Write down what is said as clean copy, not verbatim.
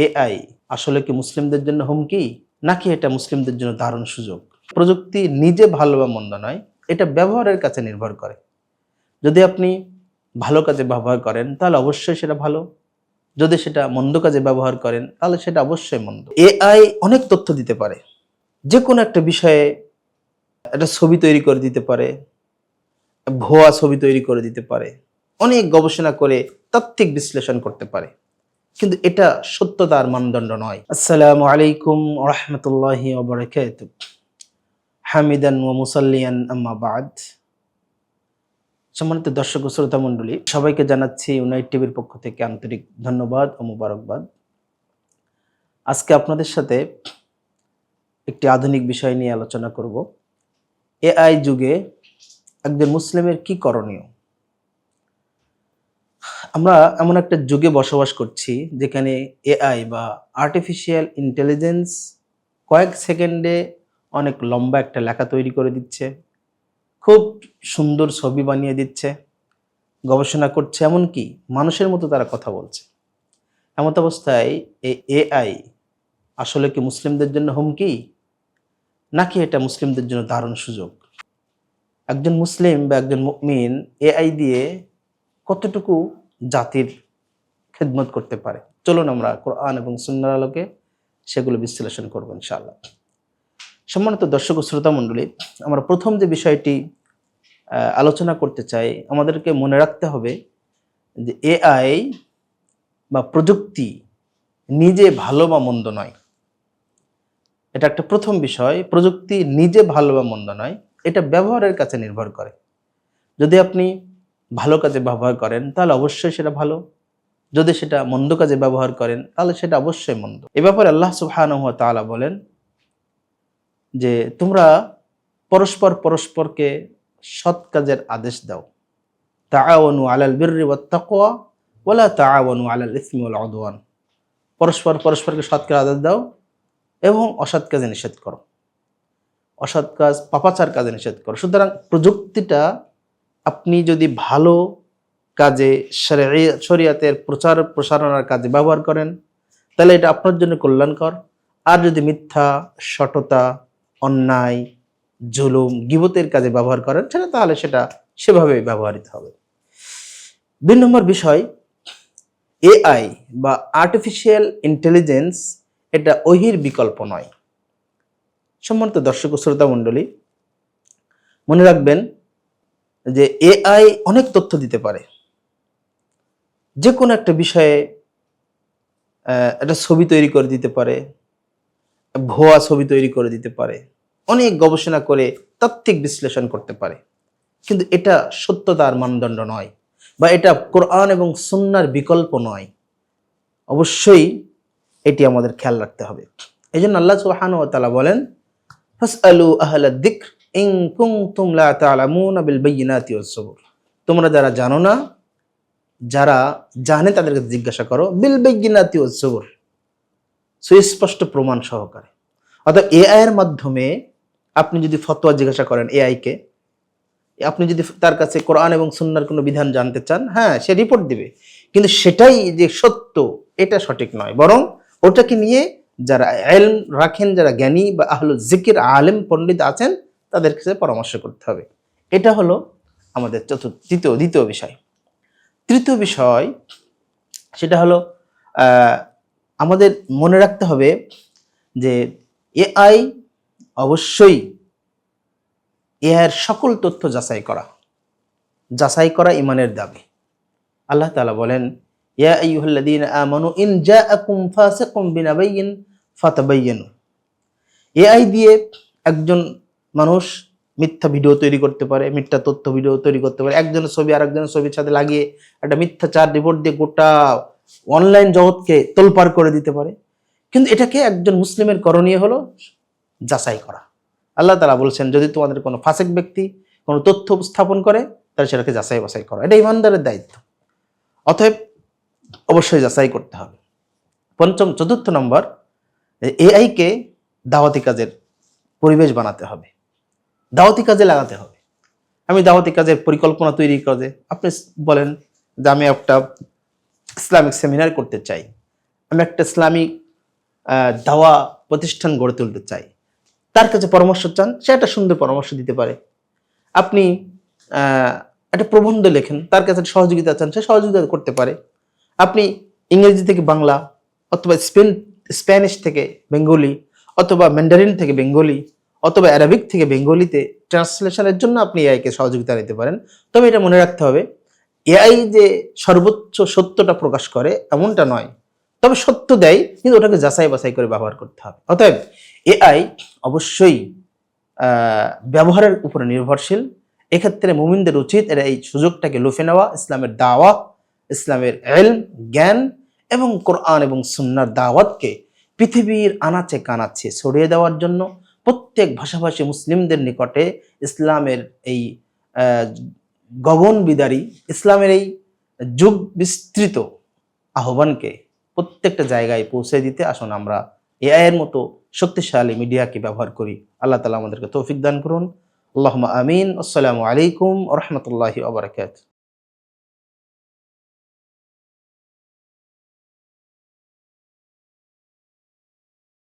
AI আসলে কি মুসলিমদের জন্য হুমকি, নাকি এটা মুসলিমদের জন্য দারুণ সুযোগ? প্রযুক্তি নিজে ভালো বা মন্দ নয়, এটা ব্যবহারের কাছে নির্ভর করে। যদি আপনি ভালো কাজে ব্যবহার করেন তাহলে অবশ্যই সেটা ভালো, যদি সেটা মন্দ কাজে ব্যবহার করেন তাহলে সেটা অবশ্যই মন্দ। এআই অনেক তথ্য দিতে পারে, যে কোনো একটা বিষয়ে একটা ছবি তৈরি করে দিতে পারে, ভুয়া ছবি তৈরি করে দিতে পারে, অনেক গবেষণা করে তাত্ত্বিক বিশ্লেষণ করতে পারে, কিন্তু এটা সত্যতার মানদণ্ড নয়। আসসালামু আলাইকুম ওয়া রাহমাতুল্লাহি ওয়া বারাকাতুহু। হামিদান ওয়া মুসাল্লিয়ান আম্মা বাদ। সম্মানিত দর্শক ও শ্রোতা মণ্ডলী, সবাইকে জানাচ্ছি ইউনাইট টিভির পক্ষ থেকে আন্তরিক ধন্যবাদ ও মুবারকবাদ। আজকে আপনাদের সাথে একটি আধুনিক বিষয় নিয়ে আলোচনা করব। এআই যুগে একজন মুসলিমের কি করণীয়? আমরা এমন একটা যুগে বসবাস করছি যেখানে এআই বা আর্টিফিশিয়াল ইন্টেলিজেন্স কয়েক সেকেন্ডে অনেক লম্বা একটা লেখা তৈরি করে দিচ্ছে, খুব সুন্দর ছবি বানিয়ে দিচ্ছে, গবেষণা করছে, এমনকি মানুষের মতো তারা কথা বলছে। এমত অবস্থায় এই এআই আসলে কি মুসলিমদের জন্য হুমকি, নাকি এটা মুসলিমদের জন্য দারুণ সুযোগ? একজন মুসলিম বা একজন মুমিন এআই দিয়ে কতটুকু জাতির খেদমত করতে পারে? চলুন আমরা কোরআন এবং সুন্নাহর আলোকে সেগুলো বিশ্লেষণ করব ইনশাআল্লাহ। সম্মানিত দর্শক ও শ্রোতা মণ্ডলী, আমরা প্রথম যে বিষয়টি আলোচনা করতে চাই, আমাদেরকে মনে রাখতে হবে যে এআই বা প্রযুক্তি নিজে ভালো বা মন্দ নয়। এটা একটা প্রথম বিষয়। প্রযুক্তি নিজে ভালো বা মন্দ নয়, এটা ব্যবহারের কাছে নির্ভর করে। যদি আপনি ভালো কাজে ব্যবহার করেন তাহলে অবশ্যই সেটা ভালো, যদি সেটা মন্দ কাজে ব্যবহার করেন তাহলে সেটা অবশ্যই মন্দ। এ ব্যাপারে আল্লাহ সুবহানাহু ওয়া তাআলা বলেন যে তোমরা পরস্পরকে সৎ কাজের আদেশ দাও। তাআওয়ানু আলাল বিররি ওয়াত তাকওয়া ওয়া লা তাআওয়ানু আলাল ইসমি ওয়াল উদওয়ান। পরস্পরকে সৎ কাজের আদেশ দাও এবং অসৎ কাজে নিষেধ করো, অসৎ কাজ পাপাচার কাজে নিষেধ করো। সুতরাং প্রযুক্তিটা আপনি যদি ভালো কাজে, শরিয়াতের প্রচার প্রসারণার কাজে ব্যবহার করেন তাহলে এটা আপনার জন্য কল্যাণকর। আর যদি মিথ্যা, সটতা, অন্যায়, জুলুম, গীবতের কাজে ব্যবহার করেন তাহলে সেটা সেভাবে ব্যবহৃত হবে। ২ নম্বর বিষয়, এআই বা আর্টিফিশিয়াল ইন্টেলিজেন্স এটা ওহির বিকল্প নয়। সম্মানিত দর্শক ও শ্রোতা মণ্ডলী, মনে রাখবেন যে এআই অনেক তথ্য দিতে পারে, যে কোনো একটা বিষয়ে একটা ছবি তৈরি করে দিতে পারে, ভুয়া ছবি তৈরি করে দিতে পারে, অনেক গবেষণা করে তাত্ত্বিক বিশ্লেষণ করতে পারে, কিন্তু এটা সত্যতার মানদণ্ড নয়, বা এটা কোরআন এবং সুন্নাহর বিকল্প নয়। অবশ্যই এটি আমাদের খেয়াল রাখতে হবে। এই জন্য আল্লাহ সুবহানাহু ওয়া তাআলা বলেন, ফাসআলু আহলাদ যিকর ইন কুনতুম লা তা'লামুনা বিল বায়িনাতি ওয়াস যুবুর। তোমরা যারা জানো না, যারা জানে তাদেরকে জিজ্ঞাসা করো, বিল বায়িনাতি ওয়াস যুবুর, সুস্পষ্ট প্রমাণ সহকারে। অর্থাৎ এআই এর মাধ্যমে আপনি যদি ফতোয়া জিজ্ঞাসা করেন এআই-কে, আপনি যদি তার কাছে কোরআন এবং সুন্নাহর কোনো বিধান জানতে চান, হ্যাঁ সে রিপোর্ট দিবে, কিন্তু সেটাই যে সত্য এটা সঠিক নয়, বরং ওটাকে নিয়ে যারা ইলম রাখেন, যারা জ্ঞানী বা আহলুল যিকির, আলেম পণ্ডিত আছেন, তাদের কাছে পরামর্শ করতে হবে। এটা হলো আমাদের দ্বিতীয় বিষয়। তৃতীয় বিষয়, সেটা হলো আমাদের মনে রাখতে হবে যে এআই অবশ্যই এর সকল তথ্য যাচাই করা ঈমানের দাবি। আল্লাহ তাআলা বলেন, ইয়া আইয়ুহাল্লাযীনা আমানু ইন জাআকুম ফাসিকুম বিনাবাইয়িন ফাতাবায়্যানু। এআই দিয়ে একজন মানুষ মিথ্যা ভিডিও তৈরি করতে পারে, মিথ্যা তথ্য ভিডিও তৈরি করতে পারে, একজনের ছবি আরেকজনের ছবির সাথে লাগিয়ে একটা মিথ্যাচার রিপোর্ট দিয়ে গোটা অনলাইন জগৎকে তোলপাড় করে দিতে পারে। কিন্তু এটাকে একজন মুসলিমের করণীয় হলো যাচাই করা। আল্লাহ তাআলা বলছেন, যদি তোমাদের কোনো ফাসিক ব্যক্তি কোনো তথ্য উপস্থাপন করে তাহলে সেটাকে যাচাই বাছাই করো, এটা ঈমানদারের দায়িত্ব। অতএব অবশ্যই যাচাই করতে হবে। চতুর্থ নম্বর, এআইকে দাওয়াতি কাজের পরিবেশ বানাতে হবে, দাওয়াতি কাজে লাগাতে হবে। আমি দাওয়াতি কাজের পরিকল্পনা তৈরি করে, আপনি বলেন যে আমি একটা ইসলামিক সেমিনার করতে চাই, আমি একটা ইসলামিক দাওয়া প্রতিষ্ঠান গড়ে তুলতে চাই, তার কাছে পরামর্শ চান, সে একটা সুন্দর পরামর্শ দিতে পারে। আপনি একটা প্রবন্ধ লেখেন, তার কাছে সহযোগিতা চান, সে সহযোগিতা করতে পারে। আপনি ইংরেজি থেকে বাংলা, অথবা স্প্যানিশ থেকে বেঙ্গলি, অথবা ম্যান্ডারিন থেকে বেঙ্গলি, অথবা অ্যারাবিক থেকে বেঙ্গলিতে ট্রান্সলেশনের জন্য আপনি এআইকে সহযোগিতা নিতে পারেন। তবে এটা মনে রাখতে হবে, এআই যে সর্বোচ্চ সত্যটা প্রকাশ করে এমনটা নয়, তবে সত্য দেয়, কিন্তু ওটাকে যাচাই বাছাই করে ব্যবহার করতে হবে। অতএব এআই অবশ্যই ব্যবহারের উপরে নির্ভরশীল। এক্ষেত্রে মুমিনদের উচিত এরা এই সুযোগটাকে লুফে নেওয়া, ইসলামের দাওয়া, ইসলামের ইলম, জ্ঞান এবং কোরআন এবং সুন্নাহর দাওয়াতকে পৃথিবীর আনাচে কানাচে ছড়িয়ে দেওয়ার জন্য প্রত্যেক ভাষাভাষী মুসলিমদের নিকটে ইসলামের এই গগন বিদারী, ইসলামের এই যুগ বিস্তৃত আহ্বানকে প্রত্যেকটা জায়গায় পৌঁছে দিতে আসুন আমরা এআই এর মতো শক্তিশালী মিডিয়াকে ব্যবহার করি। আল্লাহ তাআলা আমাদেরকে তৌফিক দান করুন। আল্লাহুম্মা আমিন। আসসালামু আলাইকুম ওয়া রাহমাতুল্লাহি ওয়া বারাকাতুহু।